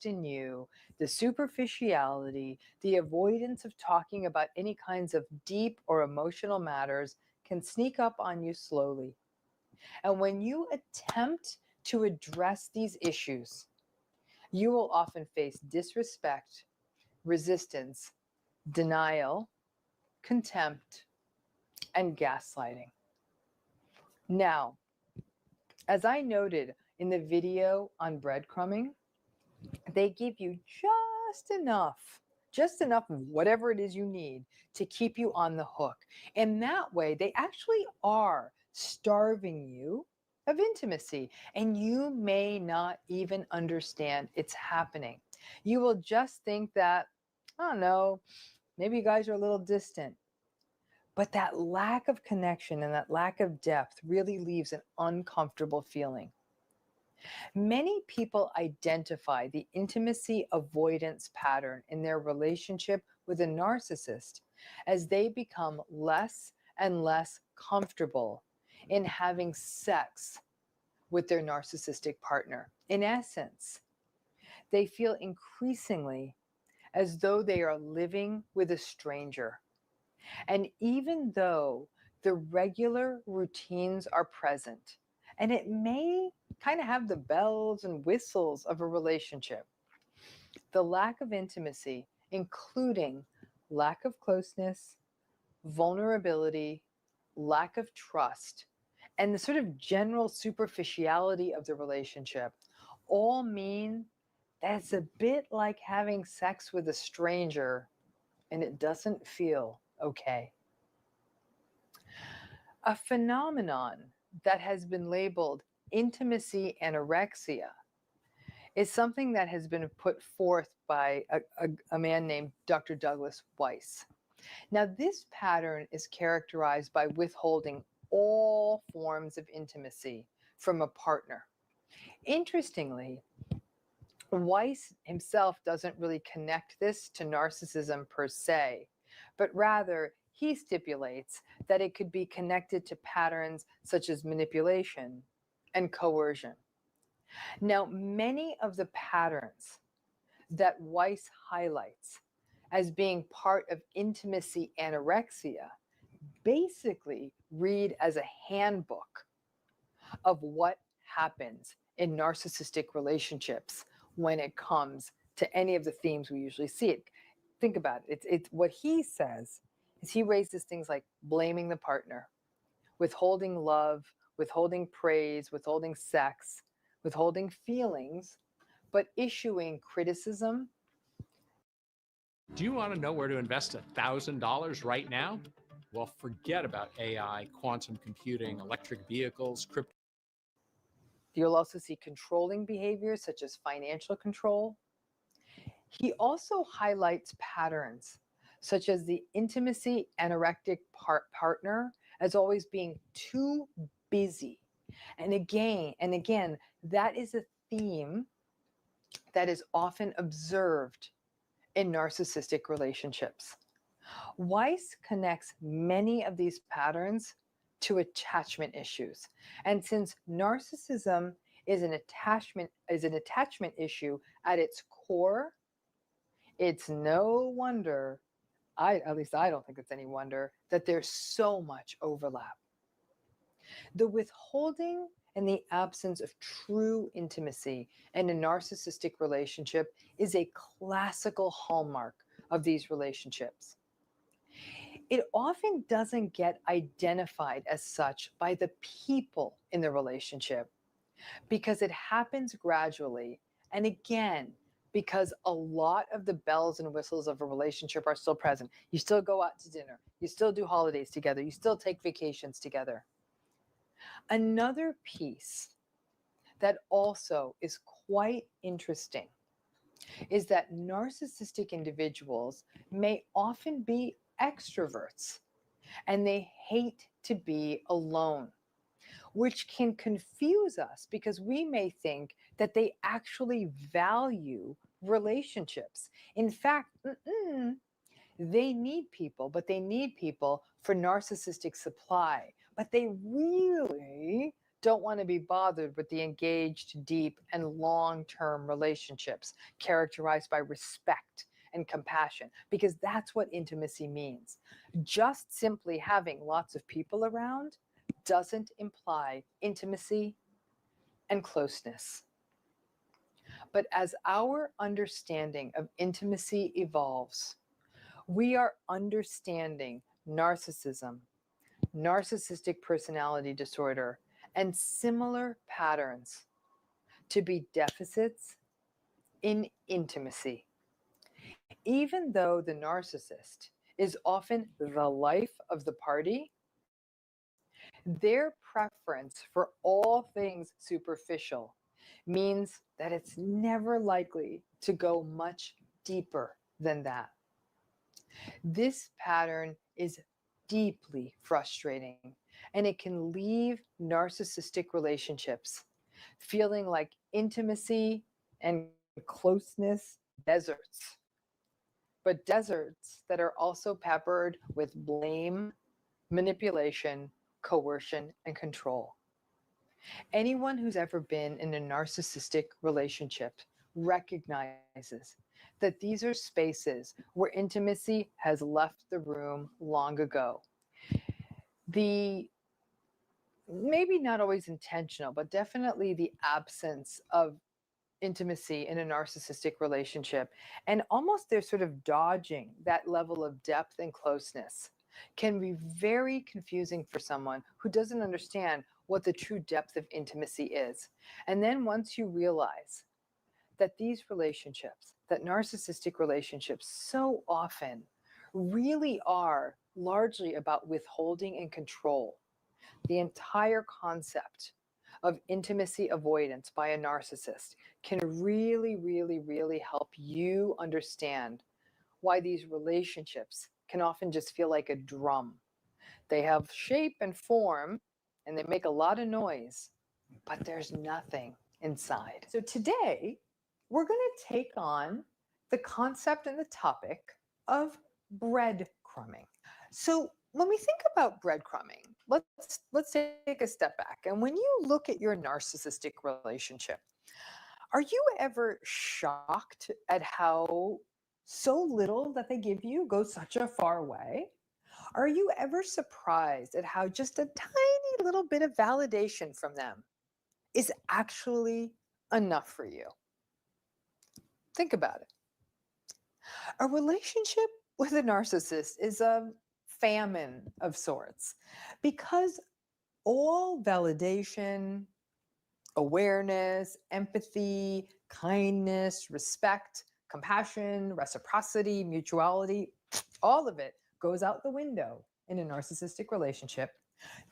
in you, the superficiality, the avoidance of talking about any kinds of deep or emotional matters can sneak up on you slowly. And when you attempt to address these issues, you will often face disrespect, resistance, denial, contempt, and gaslighting. Now, as I noted in the video on breadcrumbing, they give you just enough of whatever it is you need to keep you on the hook. And that way, they actually are starving you of intimacy, and you may not even understand it's happening. You will just think that, I don't know, maybe you guys are a little distant. But that lack of connection and that lack of depth really leaves an uncomfortable feeling. Many people identify the intimacy avoidance pattern in their relationship with a narcissist as they become less and less comfortable in having sex with their narcissistic partner. In essence, they feel increasingly as though they are living with a stranger. And even though the regular routines are present, and it may kind of have the bells and whistles of a relationship, the lack of intimacy, including lack of closeness, vulnerability, lack of trust, and the sort of general superficiality of the relationship, all mean that it's a bit like having sex with a stranger and it doesn't feel okay. A phenomenon that has been labeled intimacy anorexia is something that has been put forth by a man named Dr. Douglas Weiss. Now, this pattern is characterized by withholding all forms of intimacy from a partner. Interestingly, Weiss himself doesn't really connect this to narcissism per se, but rather he stipulates that it could be connected to patterns such as manipulation and coercion. Now, many of the patterns that Weiss highlights as being part of intimacy anorexia basically read as a handbook of what happens in narcissistic relationships when it comes to any of the themes we usually see. Think about it. It's what he says is he raises things like blaming the partner, withholding love, withholding praise, withholding sex, withholding feelings, but issuing criticism. Do you want to know where to invest $1,000 right now? Well, forget about AI, quantum computing, electric vehicles, crypto. You'll also see controlling behaviors such as financial control. He also highlights patterns such as the intimacy anorectic partner as always being too busy. And again, that is a theme that is often observed in narcissistic relationships. Weiss connects many of these patterns to attachment issues. And since narcissism is an attachment issue at its core, it's no wonder, at least I don't think it's any wonder, that there's so much overlap. The withholding and the absence of true intimacy in a narcissistic relationship is a classical hallmark of these relationships. It often doesn't get identified as such by the people in the relationship because it happens gradually, and again, because a lot of the bells and whistles of a relationship are still present. You still go out to dinner, you still do holidays together, you still take vacations together. Another piece that also is quite interesting is that narcissistic individuals may often be extroverts and they hate to be alone, which can confuse us because we may think that they actually value relationships. In fact, they need people, but they need people for narcissistic supply. But they really don't want to be bothered with the engaged, deep, and long-term relationships characterized by respect and compassion, because that's what intimacy means. Just simply having lots of people around doesn't imply intimacy and closeness. But as our understanding of intimacy evolves, we are understanding narcissism, narcissistic personality disorder, and similar patterns to be deficits in intimacy. Even though the narcissist is often the life of the party, their preference for all things superficial means that it's never likely to go much deeper than that. This pattern is deeply frustrating, and it can leave narcissistic relationships feeling like intimacy and closeness deserts, but deserts that are also peppered with blame, manipulation, coercion, and control. Anyone who's ever been in a narcissistic relationship recognizes that these are spaces where intimacy has left the room long ago. The maybe not always intentional, but definitely the absence of intimacy in a narcissistic relationship, and almost they're sort of dodging that level of depth and closeness, can be very confusing for someone who doesn't understand what the true depth of intimacy is. And then once you realize that these relationships, that narcissistic relationships, so often really are largely about withholding and control, the entire concept of intimacy avoidance by a narcissist can really, really, really help you understand why these relationships can often just feel like a drum. They have shape and form and they make a lot of noise, but there's nothing inside. So today, we're going to take on the concept and the topic of breadcrumbing. So when we think about breadcrumbing, let's take a step back. And when you look at your narcissistic relationship, are you ever shocked at how so little that they give you goes such a far way? Are you ever surprised at how just a tiny little bit of validation from them is actually enough for you? Think about it. A relationship with a narcissist is a famine of sorts because all validation, awareness, empathy, kindness, respect, compassion, reciprocity, mutuality, all of it goes out the window in a narcissistic relationship.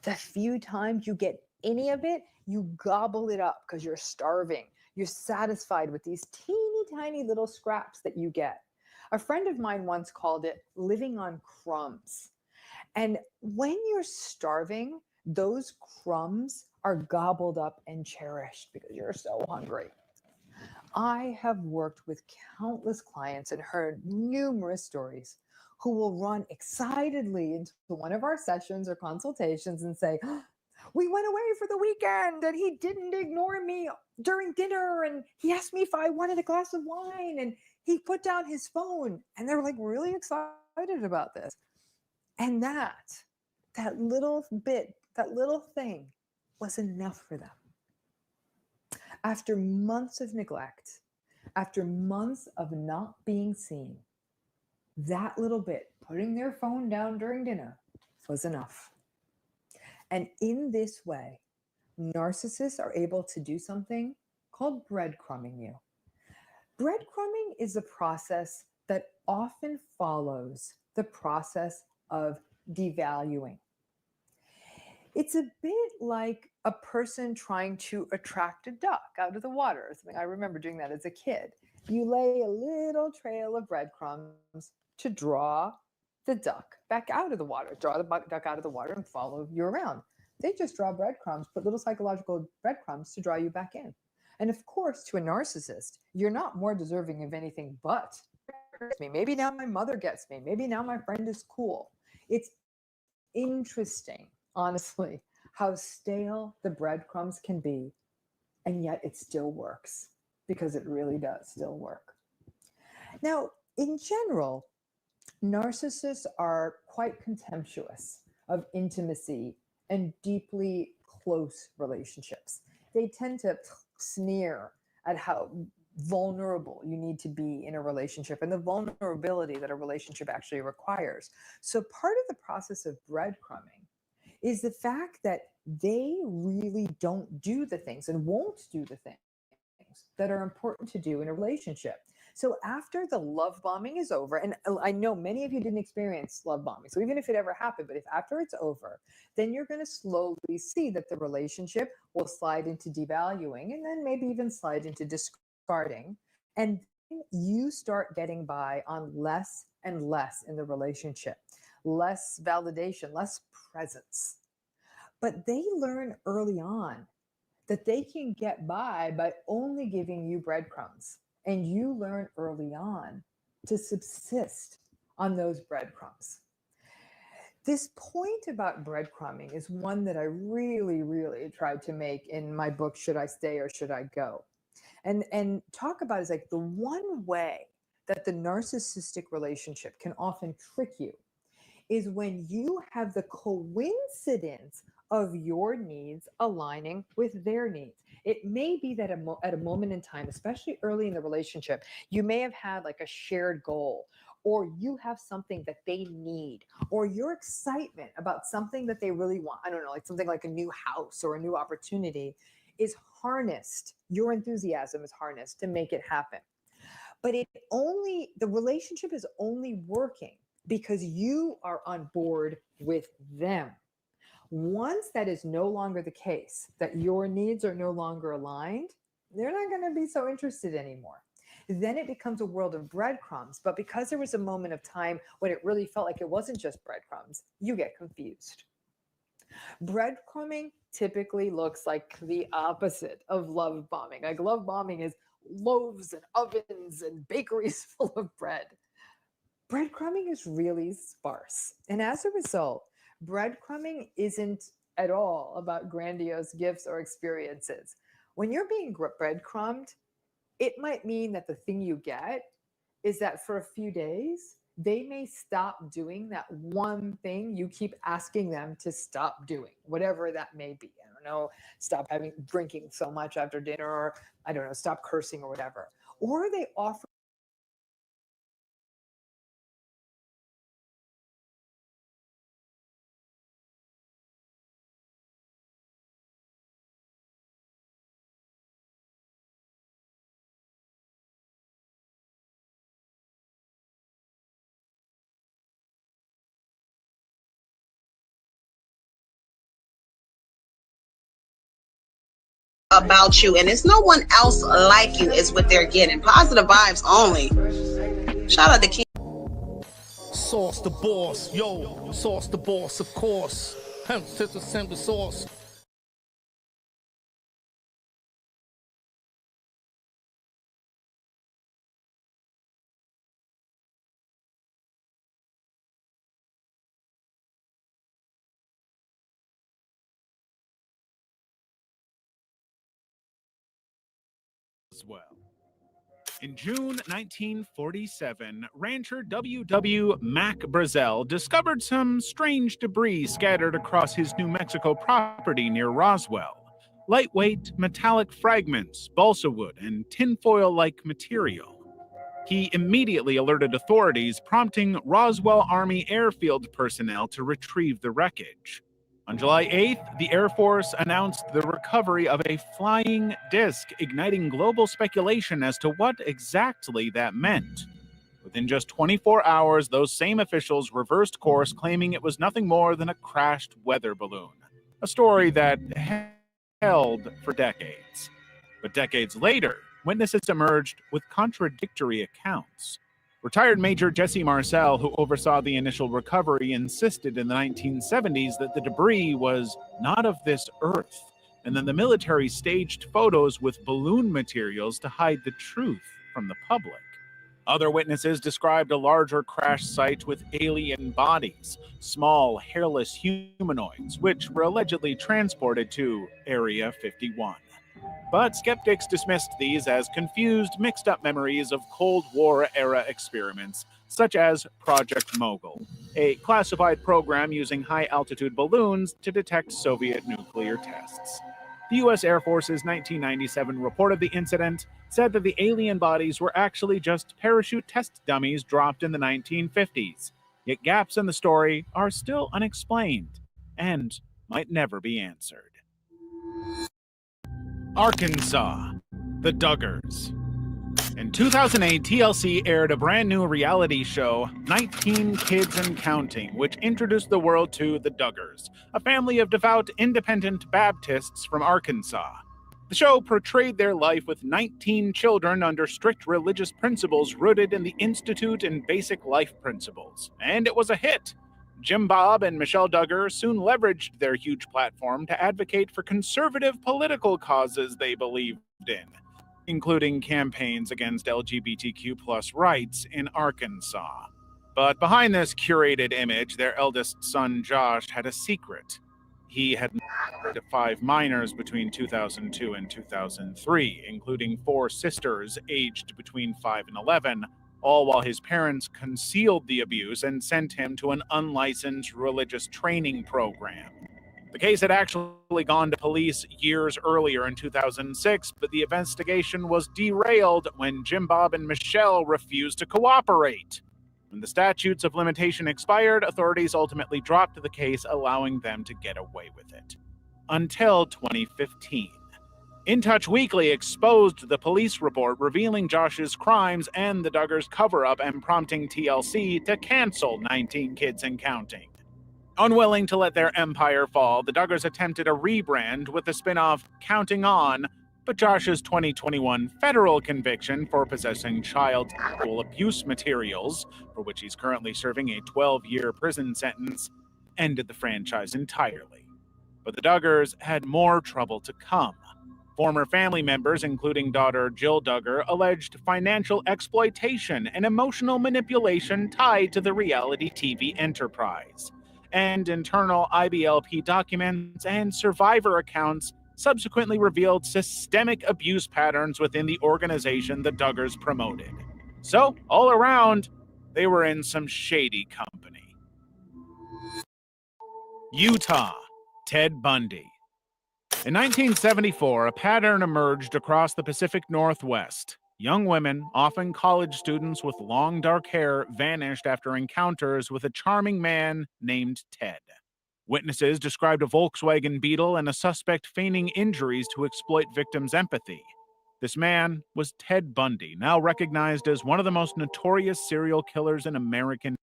The few times you get any of it, you gobble it up because you're starving. You're satisfied with these teeny tiny little scraps that you get. A friend of mine once called it living on crumbs. And when you're starving, those crumbs are gobbled up and cherished because you're so hungry. I have worked with countless clients and heard numerous stories who will run excitedly into one of our sessions or consultations and say, we went away for the weekend and he didn't ignore me during dinner and he asked me if I wanted a glass of wine and he put down his phone. And they're like really excited about this. And that little bit, that little thing was enough for them. After months of neglect, after months of not being seen, that little bit, putting their phone down during dinner, was enough. And in this way, narcissists are able to do something called breadcrumbing you. Breadcrumbing is a process that often follows the process of devaluing. It's a bit like a person trying to attract a duck out of the water. I remember doing that as a kid. You lay a little trail of breadcrumbs to draw the duck back out of the water, draw the duck out of the water and follow you around. They just draw breadcrumbs, put little psychological breadcrumbs to draw you back in. And of course, to a narcissist, you're not more deserving of anything but me. Maybe now my mother gets me. Maybe now my friend is cool. It's interesting, honestly, how stale the breadcrumbs can be, and yet it still works because it really does still work. Now, in general, narcissists are quite contemptuous of intimacy and deeply close relationships. They tend to sneer at how vulnerable you need to be in a relationship and the vulnerability that a relationship actually requires. So, part of the process of breadcrumbing is the fact that they really don't do the things and won't do the things that are important to do in a relationship. So after the love bombing is over, and I know many of you didn't experience love bombing, so even if it ever happened, but if after it's over, then you're going to slowly see that the relationship will slide into devaluing and then maybe even slide into discarding. And then you start getting by on less and less in the relationship, less validation, less presence. But they learn early on that they can get by only giving you breadcrumbs. And you learn early on to subsist on those breadcrumbs. This point about breadcrumbing is one that I really, really tried to make in my book, Should I Stay or Should I Go? And talk about is like the one way that the narcissistic relationship can often trick you is when you have the coincidence of your needs aligning with their needs. It may be that at a moment in time, especially early in the relationship, you may have had like a shared goal, or you have something that they need, or your excitement about something that they really want. I don't know, like something like a new house or a new opportunity is harnessed. Your enthusiasm is harnessed to make it happen. But the relationship is only working because you are on board with them. Once that is no longer the case, that your needs are no longer aligned, they're not going to be so interested anymore. Then it becomes a world of breadcrumbs. But because there was a moment of time when it really felt like it wasn't just breadcrumbs, you get confused. Breadcrumbing typically looks like the opposite of love bombing. Like love bombing is loaves and ovens and bakeries full of bread. Breadcrumbing is really sparse. And as a result, breadcrumbing isn't at all about grandiose gifts or experiences. When you're being breadcrumbed, it might mean that the thing you get is that for a few days, they may stop doing that one thing you keep asking them to stop doing, whatever that may be. I don't know, stop drinking so much after dinner, or I don't know, stop cursing or whatever. Or they offer about you, and it's no one else like you is what they're getting. Positive vibes only. Shout out to King. Sauce the boss, yo, sauce the boss, of course. Hemp sister send the sauce. As well. In June 1947, rancher W.W. Mac Brazel discovered some strange debris scattered across his New Mexico property near Roswell. Lightweight, metallic fragments, balsa wood, and tinfoil-like material. He immediately alerted authorities, prompting Roswell Army Airfield personnel to retrieve the wreckage. On July 8th, the Air Force announced the recovery of a flying disc, igniting global speculation as to what exactly that meant. Within just 24 hours, those same officials reversed course, claiming it was nothing more than a crashed weather balloon. A story that held for decades. But decades later, witnesses emerged with contradictory accounts. Retired Major Jesse Marcel, who oversaw the initial recovery, insisted in the 1970s that the debris was not of this earth, and then the military staged photos with balloon materials to hide the truth from the public. Other witnesses described a larger crash site with alien bodies, small, hairless humanoids, which were allegedly transported to Area 51. But skeptics dismissed these as confused, mixed-up memories of Cold War-era experiments, such as Project Mogul, a classified program using high-altitude balloons to detect Soviet nuclear tests. The U.S. Air Force's 1997 report of the incident said that the alien bodies were actually just parachute test dummies dropped in the 1950s. Yet gaps in the story are still unexplained and might never be answered. Arkansas, the Duggars. In 2008, TLC aired a brand new reality show, 19 Kids and Counting, which introduced the world to the Duggars, a family of devout independent Baptists from Arkansas. The show portrayed their life with 19 children under strict religious principles rooted in the Institute and Basic Life Principles, and it was a hit. Jim Bob and Michelle Duggar soon leveraged their huge platform to advocate for conservative political causes they believed in, including campaigns against LGBTQ+ rights in Arkansas. But behind this curated image, their eldest son Josh had a secret. He had married 5 minors between 2002 and 2003, including 4 sisters aged between 5 and 11, all while his parents concealed the abuse and sent him to an unlicensed religious training program. The case had actually gone to police years earlier in 2006, but the investigation was derailed when Jim Bob and Michelle refused to cooperate. When the statutes of limitation expired, authorities ultimately dropped the case, allowing them to get away with it. Until 2015. In Touch Weekly exposed the police report revealing Josh's crimes and the Duggars' cover-up and prompting TLC to cancel 19 Kids and Counting. Unwilling to let their empire fall, the Duggars attempted a rebrand with the spin-off Counting On, but Josh's 2021 federal conviction for possessing child sexual abuse materials, for which he's currently serving a 12-year prison sentence, ended the franchise entirely. But the Duggars had more trouble to come. Former family members, including daughter Jill Duggar, alleged financial exploitation and emotional manipulation tied to the reality TV enterprise. And internal IBLP documents and survivor accounts subsequently revealed systemic abuse patterns within the organization the Duggars promoted. So, all around, they were in some shady company. Utah, Ted Bundy. In 1974, a pattern emerged across the Pacific Northwest. Young women, often college students with long dark hair, vanished after encounters with a charming man named Ted. Witnesses described a Volkswagen Beetle and a suspect feigning injuries to exploit victims' empathy. This man was Ted Bundy, now recognized as one of the most notorious serial killers in American.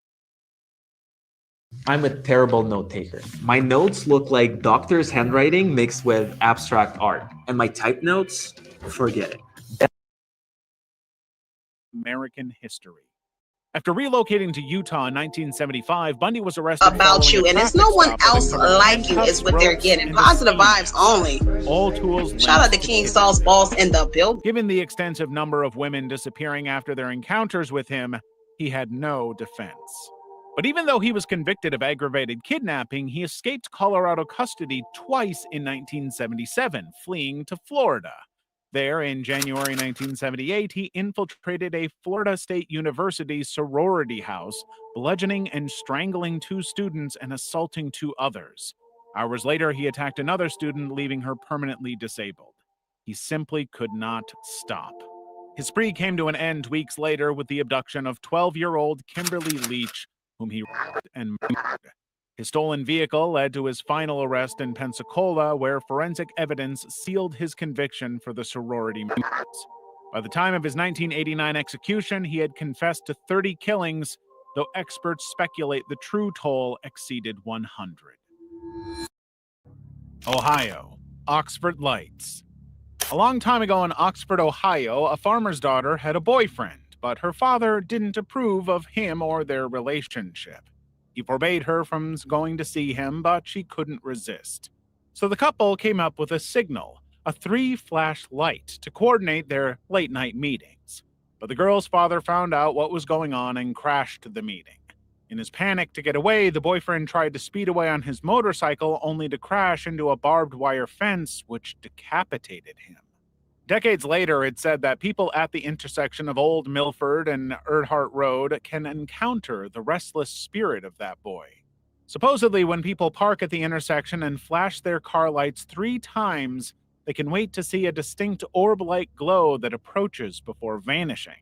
I'm a terrible note taker. My notes look like doctor's handwriting mixed with abstract art. And my type notes, forget it. American history. After relocating to Utah in 1975, Bundy was arrested about you, and it's no one else like you is what they're getting. Positive vibes only. All tools. Shout out to King Saul's boss in the building. Given the extensive number of women disappearing after their encounters with him, he had no defense. But even though he was convicted of aggravated kidnapping, he escaped Colorado custody twice in 1977, fleeing to Florida. There, in January 1978, he infiltrated a Florida State University sorority house, bludgeoning and strangling 2 students and assaulting 2 others. Hours later, he attacked another student, leaving her permanently disabled. He simply could not stop. His spree came to an end weeks later with the abduction of 12-year-old Kimberly Leach, whom he raped and murdered. His stolen vehicle led to his final arrest in Pensacola, where forensic evidence sealed his conviction for the sorority murders. By the time of his 1989 execution, he had confessed to 30 killings, though experts speculate the true toll exceeded 100. Ohio, Oxford Lights. A long time ago in Oxford, Ohio, a farmer's daughter had a boyfriend, but her father didn't approve of him or their relationship. He forbade her from going to see him, but she couldn't resist. So the couple came up with a signal, a 3-flash light, to coordinate their late-night meetings. But the girl's father found out what was going on and crashed the meeting. In his panic to get away, the boyfriend tried to speed away on his motorcycle only to crash into a barbed wire fence, which decapitated him. Decades later, it said that people at the intersection of Old Milford and Erhart Road can encounter the restless spirit of that boy. Supposedly, when people park at the intersection and flash their car lights 3 times, they can wait to see a distinct orb-like glow that approaches before vanishing.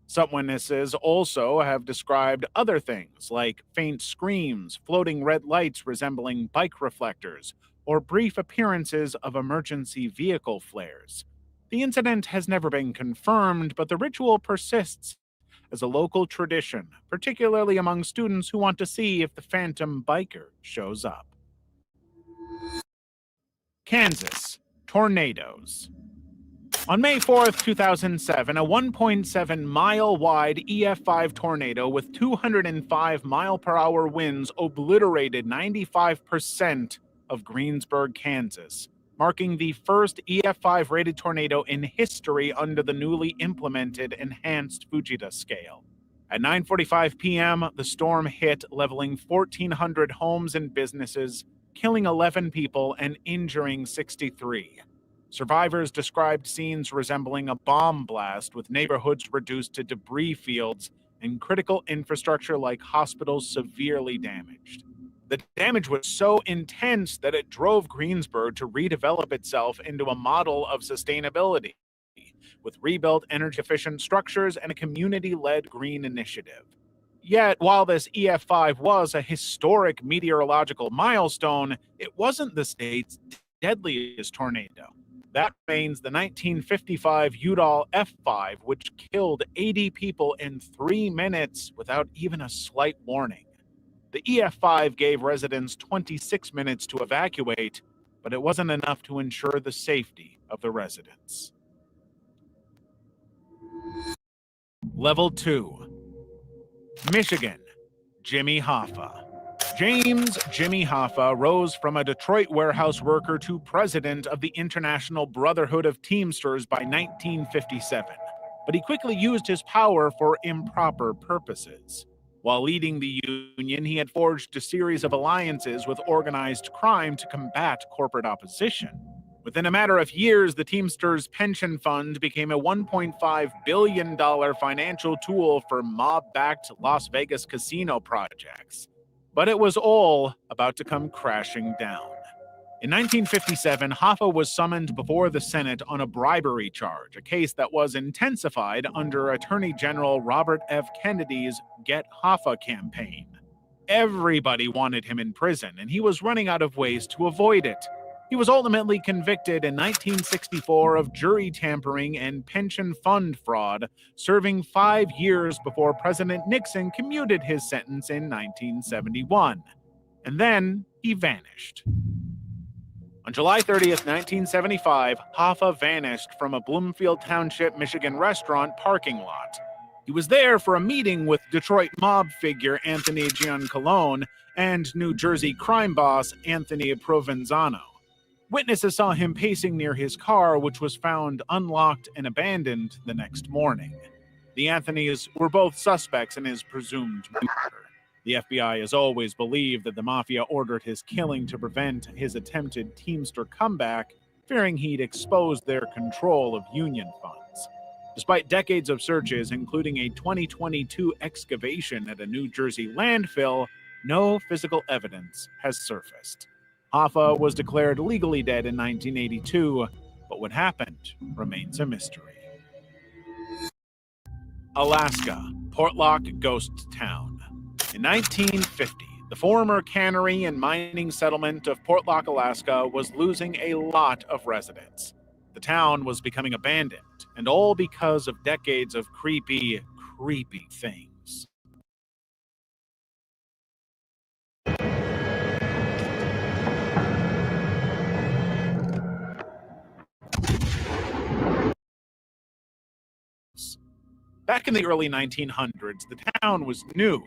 Some witnesses also have described other things like faint screams, floating red lights resembling bike reflectors, or brief appearances of emergency vehicle flares. The incident has never been confirmed, but the ritual persists as a local tradition, particularly among students who want to see if the phantom biker shows up. Kansas, tornadoes. On May 4th, 2007, a 1.7-mile-wide EF5 tornado with 205-mile-per-hour winds obliterated 95% of Greensburg, Kansas, marking the first EF5-rated tornado in history under the newly implemented enhanced Fujita scale. At 9:45 p.m., the storm hit, leveling 1,400 homes and businesses, killing 11 people and injuring 63. Survivors described scenes resembling a bomb blast, with neighborhoods reduced to debris fields and critical infrastructure like hospitals severely damaged. The damage was so intense that it drove Greensburg to redevelop itself into a model of sustainability, with rebuilt energy-efficient structures and a community-led green initiative. Yet, while this EF5 was a historic meteorological milestone, it wasn't the state's deadliest tornado. That remains the 1955 Udall F5, which killed 80 people in 3 minutes without even a slight warning. The EF5 gave residents 26 minutes to evacuate, but it wasn't enough to ensure the safety of the residents. Level 2. Michigan, Jimmy Hoffa. James Jimmy Hoffa rose from a Detroit warehouse worker to president of the International Brotherhood of Teamsters by 1957, but he quickly used his power for improper purposes. While leading the union, he had forged a series of alliances with organized crime to combat corporate opposition. Within a matter of years, the Teamsters Pension Fund became a $1.5 billion financial tool for mob-backed Las Vegas casino projects. But it was all about to come crashing down. In 1957, Hoffa was summoned before the Senate on a bribery charge, a case that was intensified under Attorney General Robert F. Kennedy's Get Hoffa campaign. Everybody wanted him in prison, and he was running out of ways to avoid it. He was ultimately convicted in 1964 of jury tampering and pension fund fraud, serving 5 years before President Nixon commuted his sentence in 1971. And then he vanished. On July 30th, 1975, Hoffa vanished from a Bloomfield Township, Michigan restaurant parking lot. He was there for a meeting with Detroit mob figure Anthony Giancolone and New Jersey crime boss Anthony Provenzano. Witnesses saw him pacing near his car, which was found unlocked and abandoned the next morning. The Anthonys were both suspects in his presumed murder. The FBI has always believed that the mafia ordered his killing to prevent his attempted Teamster comeback, fearing he'd expose their control of union funds. Despite decades of searches, including a 2022 excavation at a New Jersey landfill, no physical evidence has surfaced. Hoffa was declared legally dead in 1982, but what happened remains a mystery. Alaska, Portlock Ghost Town. In 1950, the former cannery and mining settlement of Portlock, Alaska was losing a lot of residents. The town was becoming abandoned, and all because of decades of creepy things. Back in the early 1900s, the town was new,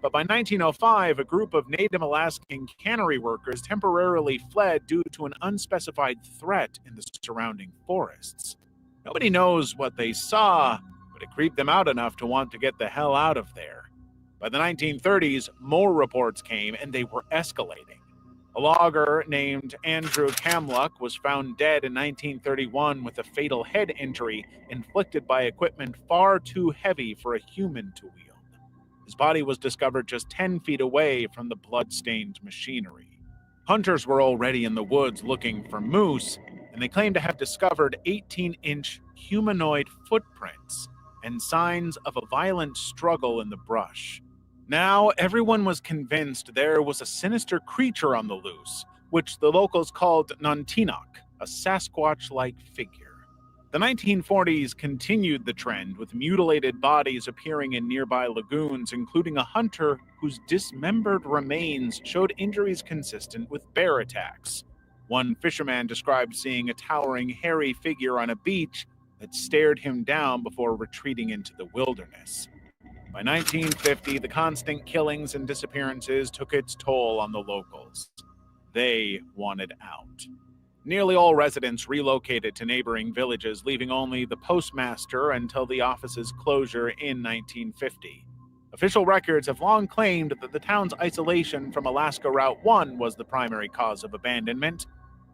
but by 1905, a group of Native Alaskan cannery workers temporarily fled due to an unspecified threat in the surrounding forests. Nobody knows what they saw, but it creeped them out enough to want to get the hell out of there. By the 1930s, more reports came and they were escalating. A logger named Andrew Kamluck was found dead in 1931 with a fatal head injury inflicted by equipment far too heavy for a human to wield. His body was discovered just 10 feet away from the blood-stained machinery. Hunters were already in the woods looking for moose, and they claimed to have discovered 18-inch humanoid footprints and signs of a violent struggle in the brush. Now, everyone was convinced there was a sinister creature on the loose, which the locals called Nantinaq, a Sasquatch-like figure. The 1940s continued the trend, with mutilated bodies appearing in nearby lagoons, including a hunter whose dismembered remains showed injuries consistent with bear attacks. One fisherman described seeing a towering, hairy figure on a beach that stared him down before retreating into the wilderness. By 1950, the constant killings and disappearances took its toll on the locals. They wanted out. Nearly all residents relocated to neighboring villages, leaving only the postmaster until the office's closure in 1950. Official records have long claimed that the town's isolation from Alaska Route 1 was the primary cause of abandonment,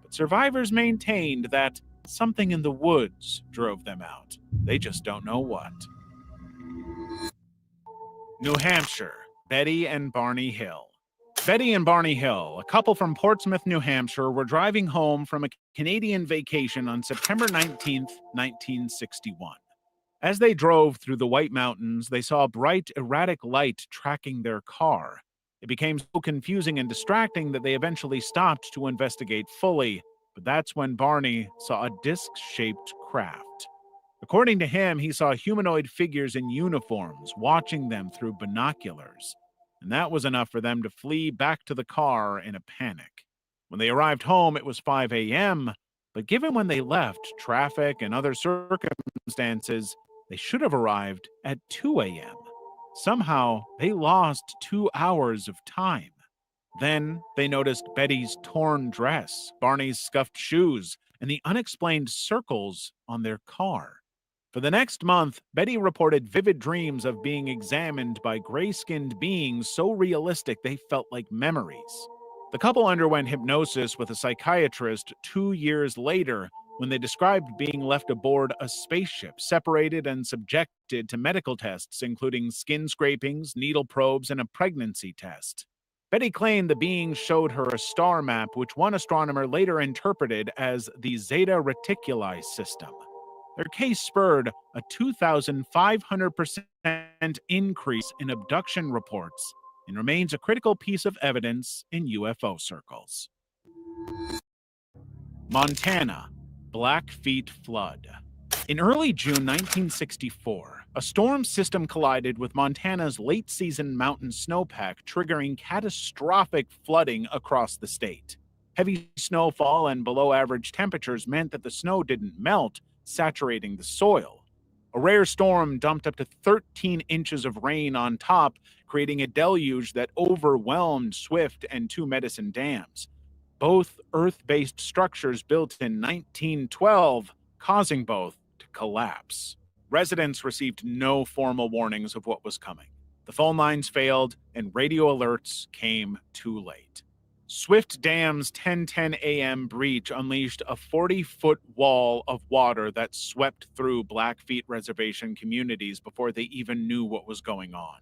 but survivors maintained that something in the woods drove them out. They just don't know what. New Hampshire, Betty and Barney Hill. Betty and Barney Hill, a couple from Portsmouth, New Hampshire, were driving home from a Canadian vacation on September 19th, 1961. As they drove through the White Mountains, they saw a bright, erratic light tracking their car. It became so confusing and distracting that they eventually stopped to investigate fully, but that's when Barney saw a disc-shaped craft. According to him, he saw humanoid figures in uniforms watching them through binoculars, and that was enough for them to flee back to the car in a panic. When they arrived home, it was 5 a.m., but given when they left, traffic and other circumstances, they should have arrived at 2 a.m. Somehow, they lost 2 hours of time. Then they noticed Betty's torn dress, Barney's scuffed shoes, and the unexplained circles on their car. For the next month, Betty reported vivid dreams of being examined by gray-skinned beings so realistic they felt like memories. The couple underwent hypnosis with a psychiatrist 2 years later when they described being left aboard a spaceship, separated and subjected to medical tests, including skin scrapings, needle probes, and a pregnancy test. Betty claimed the beings showed her a star map, which one astronomer later interpreted as the Zeta Reticuli system. Their case spurred a 2,500% increase in abduction reports and remains a critical piece of evidence in UFO circles. Montana, Blackfeet Flood. In early June 1964, a storm system collided with Montana's late-season mountain snowpack, triggering catastrophic flooding across the state. Heavy snowfall and below-average temperatures meant that the snow didn't melt, saturating the soil. A rare storm dumped up to 13 inches of rain on top, creating a deluge that overwhelmed Swift and Two Medicine dams, both earth-based structures built in 1912, causing both to collapse. Residents received no formal warnings of what was coming. The phone lines failed, and radio alerts came too late. Swift Dam's 10:10 a.m. breach unleashed a 40-foot wall of water that swept through Blackfeet Reservation communities before they even knew what was going on.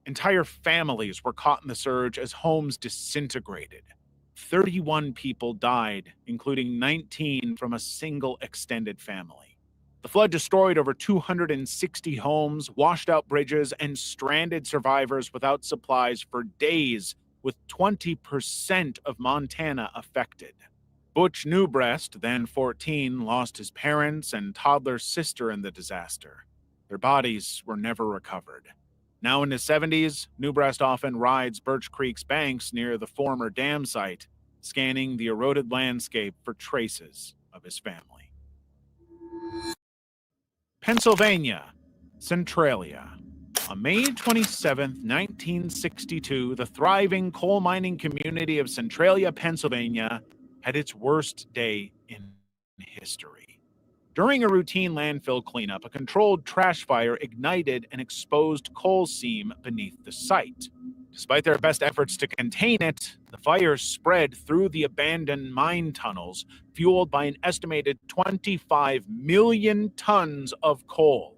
Entire families were caught in the surge as homes disintegrated. 31 people died, including 19 from a single extended family. The flood destroyed over 260 homes, washed out bridges, and stranded survivors without supplies for days, with 20% of Montana affected. Butch Newbreast, then 14, lost his parents and toddler sister in the disaster. Their bodies were never recovered. Now in his 70s, Newbreast often rides Birch Creek's banks near the former dam site, scanning the eroded landscape for traces of his family. Pennsylvania, Centralia. On May 27, 1962, the thriving coal mining community of Centralia, Pennsylvania, had its worst day in history. During a routine landfill cleanup, a controlled trash fire ignited an exposed coal seam beneath the site. Despite their best efforts to contain it, the fire spread through the abandoned mine tunnels, fueled by an estimated 25 million tons of coal.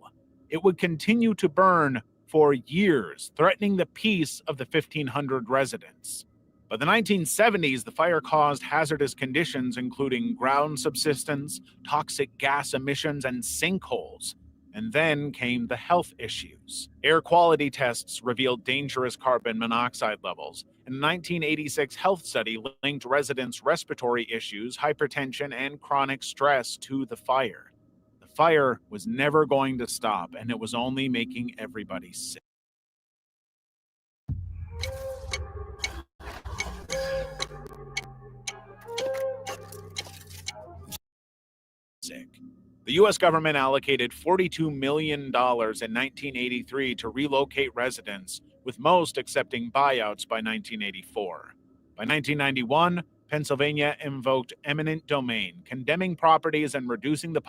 It would continue to burn for years, threatening the peace of the 1,500 residents. By the 1970s, the fire caused hazardous conditions, including ground subsidence, toxic gas emissions, and sinkholes. And then came the health issues. Air quality tests revealed dangerous carbon monoxide levels. And a 1986 health study linked residents' respiratory issues, hypertension, and chronic stress to the fire. The fire was never going to stop, and it was only making everybody sick. The U.S. government allocated $42 million in 1983 to relocate residents, with most accepting buyouts by 1984. By 1991, Pennsylvania invoked eminent domain, condemning properties and reducing the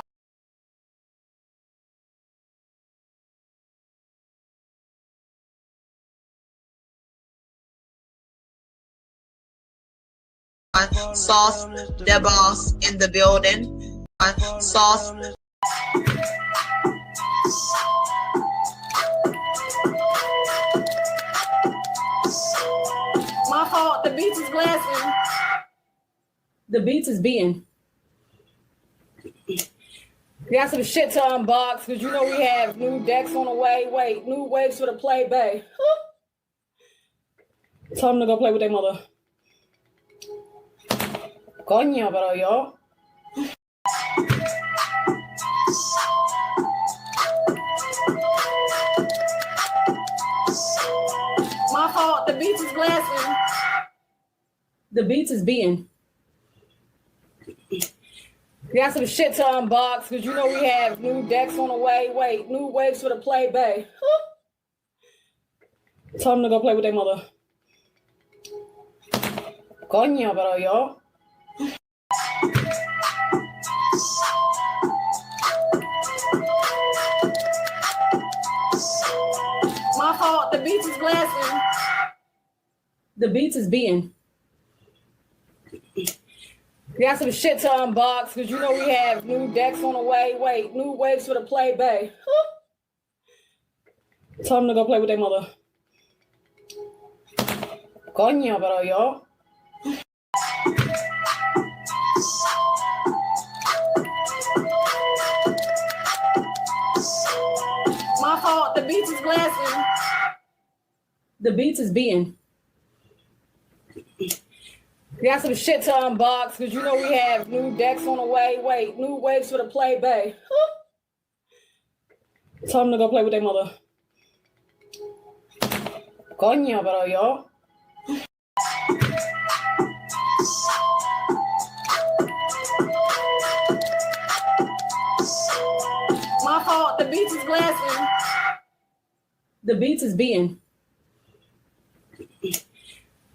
Sauce, the boss in the building. Sauce. My fault. The beats is blasting. The beats is beating. We got some shit to unbox because you know we have new decks on the way. Wait, new waves for the play bay. Tell them to go play with their mother. Coño, pero yo. My fault. The beats is blasting. The beats is beating. We got some shit to unbox because you know we have new decks on the way. Wait, new waves for the play bay. Tell them to go play with their mother. Coño, pero yo. My fault. The beats is blasting. The beats is beating. We got some shit to unbox because you know we have new decks on the way. Wait, new waves for the play bay. Tell them to go play with their mother. Coño, pero yo. My fault. The beats is blasting. The beats is beating. We got some shit to unbox because you know we have new decks on the way. Wait, new waves for the play bay. Tell them to go play with their mother. Coño, pero yo. My fault. The beats is blasting. The beats is beating.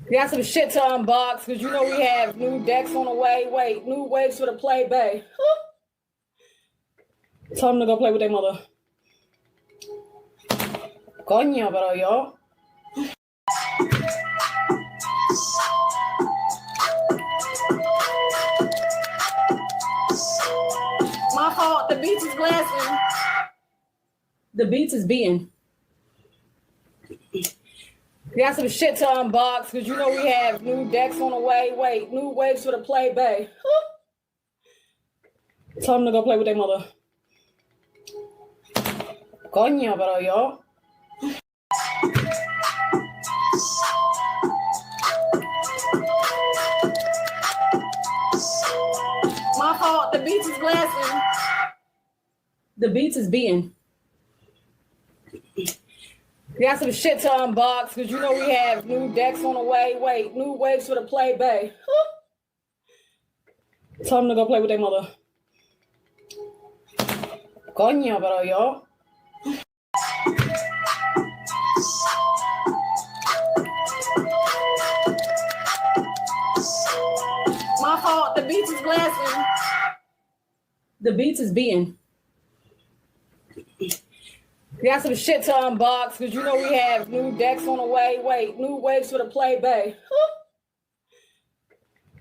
We got some shit to unbox because you know we have new decks on the way. Wait, new waves for the play bay. Tell them to go play with their mother. Coño, pero yo. My fault. The beats is blasting. The beats is beating. We got some shit to unbox because you know we have new decks on the way. Wait, new waves for the play bay. Tell them to go play with their mother. Coño, pero yo. My fault. The beats is blasting. The beats is beating. We got some shit to unbox because you know we have new decks on the way. Wait, new waves for the play bay. Tell them to go play with their mother. Coño, pero yo. My fault. The beats is blasting. The beats is beating. Got some shit to unbox because you know we have new decks on the way. Wait, new waves for the play bay.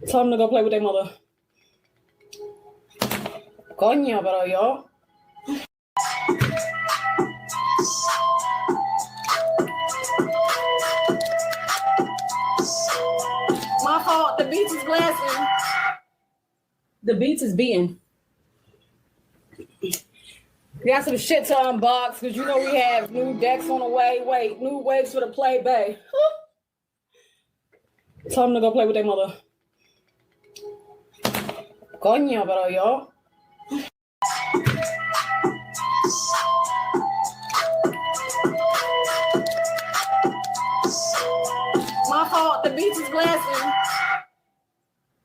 Tell them to go play with their mother. Coño, pero yo. My fault, the beats is blasting. The beats is beating. Got some shit to unbox because you know we have new decks on the way. Wait, new waves for the play bay. Tell them to go play with their mother. Coño, pero yo. My fault, the beats is blasting.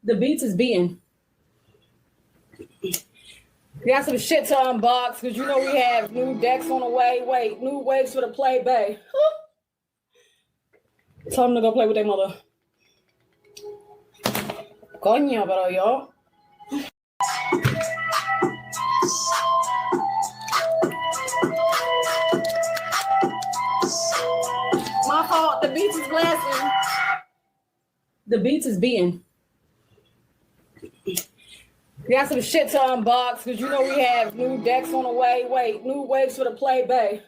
The beats is beating. Got some shit to unbox because you know we have new decks on the way. Wait, new waves for the play bay. Tell them to go play with their mother. Coño, pero yo. My fault, the beats is blasting. The beats is beating. Got some shit to unbox because you know we have new decks on the way. Wait, new waves for the play bay.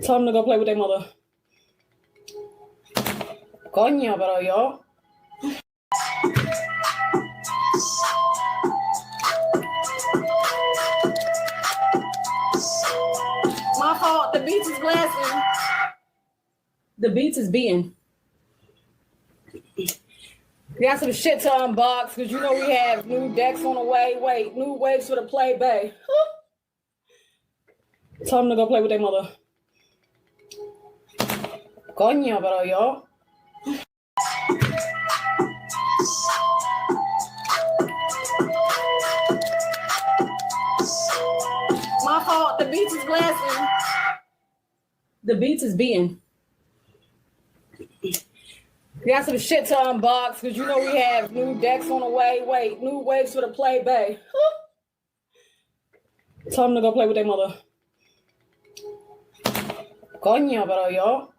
Tell them to go play with their mother. Coño, pero yo. My fault, the beats is blasting. The beats is beating. Got some shit to unbox because you know we have new decks on the way. Wait, new waves for the play bay. Tell them to go play with their mother. Coño, pero yo. My fault, the beats is blasting. The beats is beating. Got some shit to unbox because you know we have new decks on the way. Wait, new waves for the play bay. Tell them to go play with their mother. Coño, pero yo.